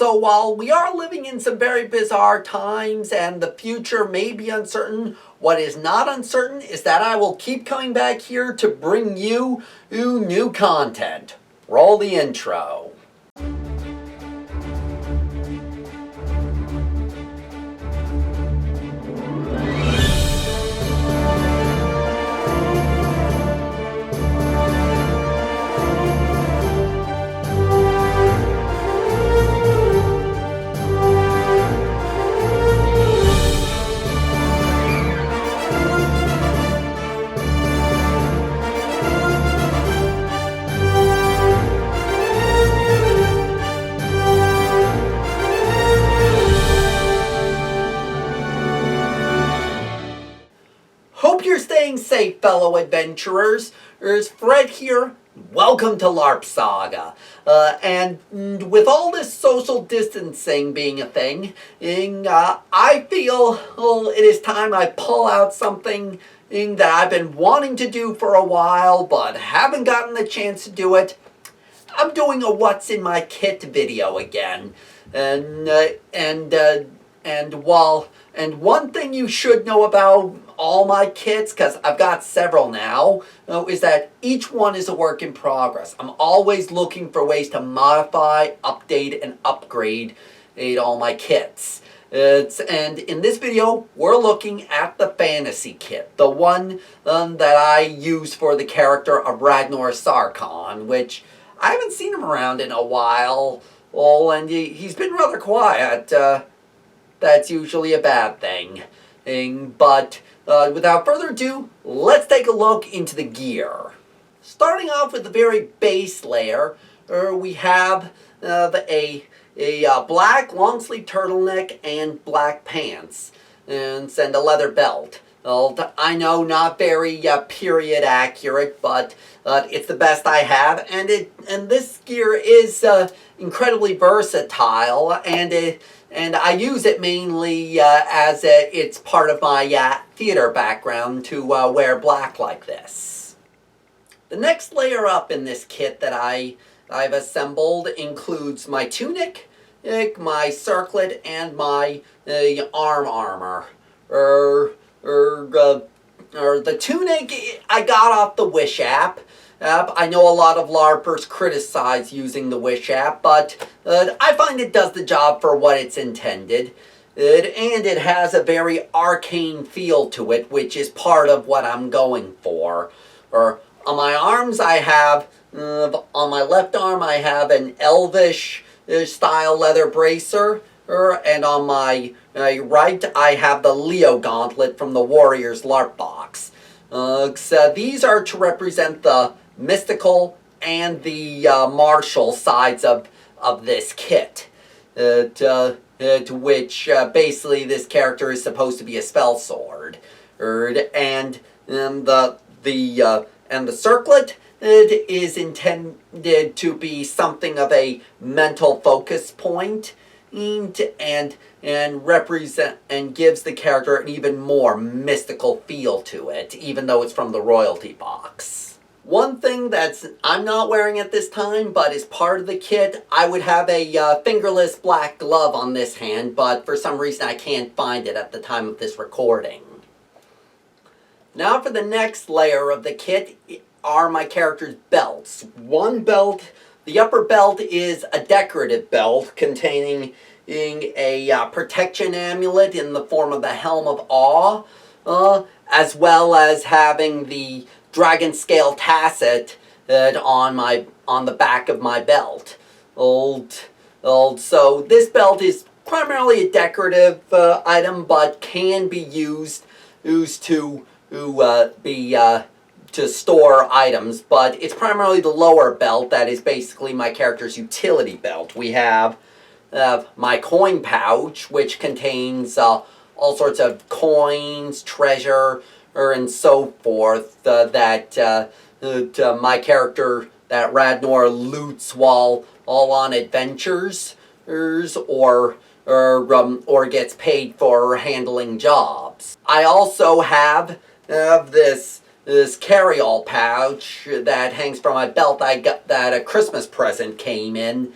So while we are living in some very bizarre times and the future may be uncertain, what is not uncertain is that I will keep coming back here to bring you new content. Roll the intro. Hope you're staying safe, fellow adventurers. There's Fred here. Welcome to LARP Saga. And with all this social distancing being a thing, I feel it is time I pull out something that I've been wanting to do for a while, but haven't gotten the chance to do it. I'm doing a What's in My Kit video again. And one thing you should know about all my kits, because I've got several now, is that each one is a work in progress. I'm always looking for ways to modify, update, and upgrade all my kits. And in this video, we're looking at the fantasy kit, the one that I use for the character of Radnor Sarkany, which I haven't seen him around in a while. And he's been rather quiet. That's usually a bad thing. But without further ado, let's take a look into the gear. Starting off with the very base layer, we have a black long-sleeve turtleneck and black pants, and a leather belt. I know, not very period accurate, but it's the best I have, and this gear is incredibly versatile, and I use it mainly as it's part of my theater background to wear black like this. The next layer up in this kit that I've assembled includes my tunic, my circlet, and my arm armor. The tunic I got off the Wish app. I know a lot of LARPers criticize using the Wish app, but I find it does the job for what it's intended. And it has a very arcane feel to it, which is part of what I'm going for. On my arms I have, on my left arm I have an elvish style leather bracer, and on my right I have the Leo gauntlet from the Warriors LARP box. So these are to represent the mystical and the martial sides of this kit, to which basically this character is supposed to be a spell sword, and the circlet is intended to be something of a mental focus point, and represent and gives the character an even more mystical feel to it, even though it's from the royalty box. One thing I'm not wearing at this time, but is part of the kit, I would have a fingerless black glove on this hand, but for some reason I can't find it at the time of this recording. Now for the next layer of the kit are my character's belts. One belt, the upper belt, is a decorative belt containing a protection amulet in the form of the Helm of Awe, as well as having the dragon scale tasset on the back of my belt. So this belt is primarily a decorative item, but can be used to store items. But it's primarily the lower belt that is basically my character's utility belt. We have my coin pouch, which contains all sorts of coins, treasure, and so forth, that my character, that Radnor, loots while all on adventures, or gets paid for handling jobs. I also have this carry-all pouch that hangs from my belt. I got that a Christmas present came in,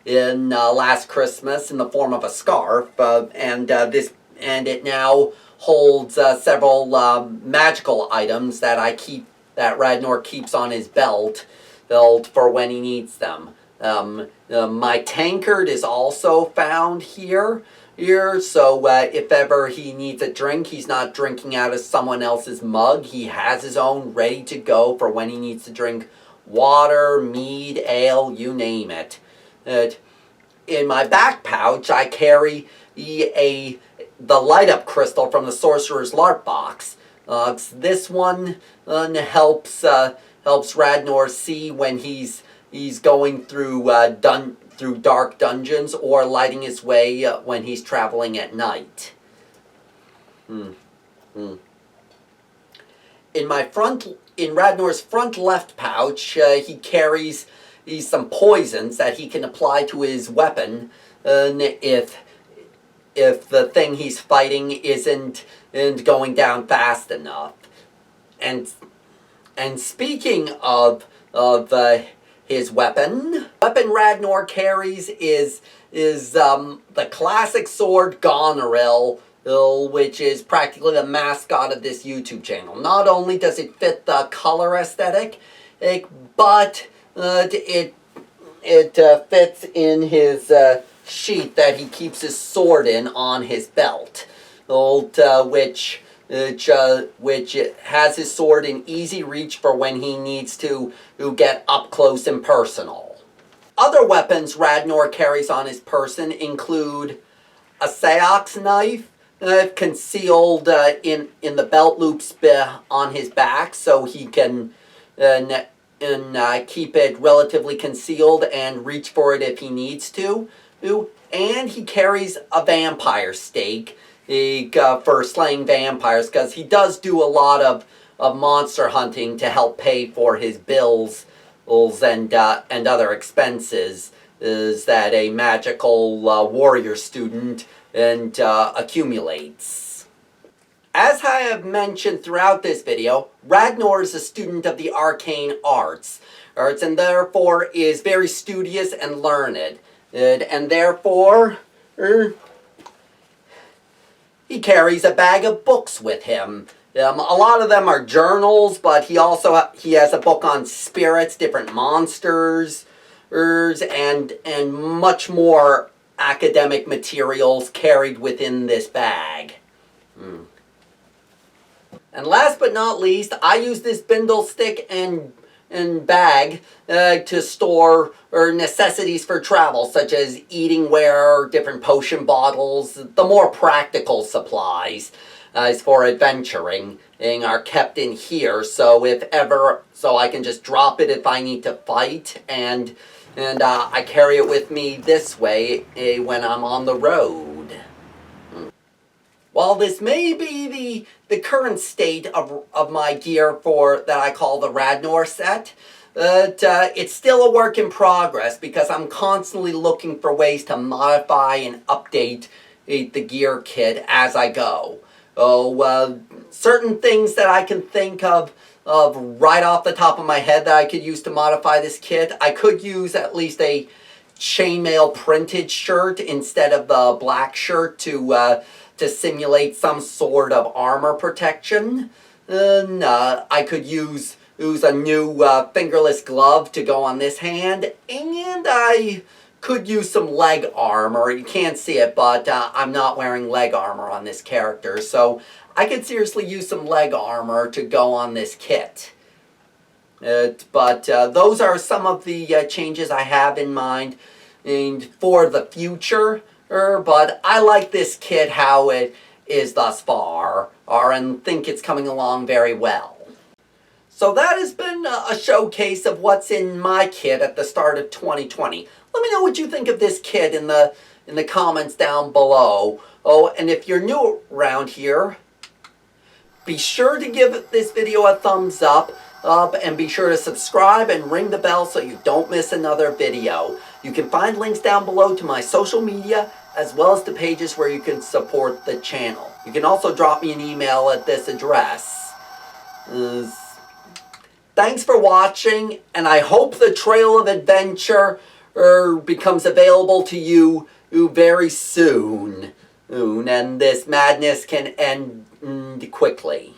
in last Christmas in the form of a scarf, and it now holds several magical items that Radnor keeps on his belt for when he needs them. My tankard is also found here, so if ever he needs a drink, he's not drinking out of someone else's mug. He has his own ready to go for when he needs to drink water, mead, ale, you name it. In my back pouch, I carry the light up crystal from the Sorcerer's LARP box. This one helps Radnor see when he's going through dark dungeons or lighting his way when he's traveling at night. In Radnor's front left pouch, he carries some poisons that he can apply to his weapon if the thing he's fighting isn't going down fast enough. And speaking of his weapon Radnor carries is the classic sword Goneril, which is practically the mascot of this YouTube channel. Not only does it fit the color aesthetic, but it fits in his sheath that he keeps his sword in on his belt, which has his sword in easy reach for when he needs to get up close and personal. Other weapons Radnor carries on his person include a Saox knife, concealed in the belt loops on his back, so he can keep it relatively concealed and reach for it if he needs to. And he carries a vampire stake for slaying vampires, because he does do a lot of monster hunting to help pay for his bills and other expenses that a magical warrior student accumulates. As I have mentioned throughout this video, Radnor is a student of the arcane arts, and therefore is very studious and learned, and therefore he carries a bag of books with him. A lot of them are journals, but he has a book on spirits, different monsters, and much more academic materials carried within this bag. And last but not least, I use this bindle stick and bag to store necessities for travel, such as eating ware, different potion bottles. The more practical supplies for adventuring are kept in here, so I can just drop it if I need to fight, and I carry it with me this way when I'm on the road. While this may be the current state of my gear that I call the Radnor set, it's still a work in progress, because I'm constantly looking for ways to modify and update the gear kit as I go. Certain things that I can think of right off the top of my head that I could use to modify this kit. I could use at least a chainmail printed shirt instead of the black shirt to simulate some sort of armor protection. I could use a new fingerless glove to go on this hand, and I could use some leg armor. You can't see it, but I'm not wearing leg armor on this character, so I could seriously use some leg armor to go on this kit. But those are some of the changes I have in mind for the future. But I like this kit how it is thus far, and think it's coming along very well. So that has been a showcase of what's in my kit at the start of 2020. Let me know what you think of this kit in the comments down below. Oh, and if you're new around here, be sure to give this video a thumbs up, and be sure to subscribe and ring the bell so you don't miss another video. You can find links down below to my social media, as well as the pages where you can support the channel. You can also drop me an email at this address. Thanks for watching, and I hope the Trail of Adventure becomes available to you very soon. And this madness can end quickly.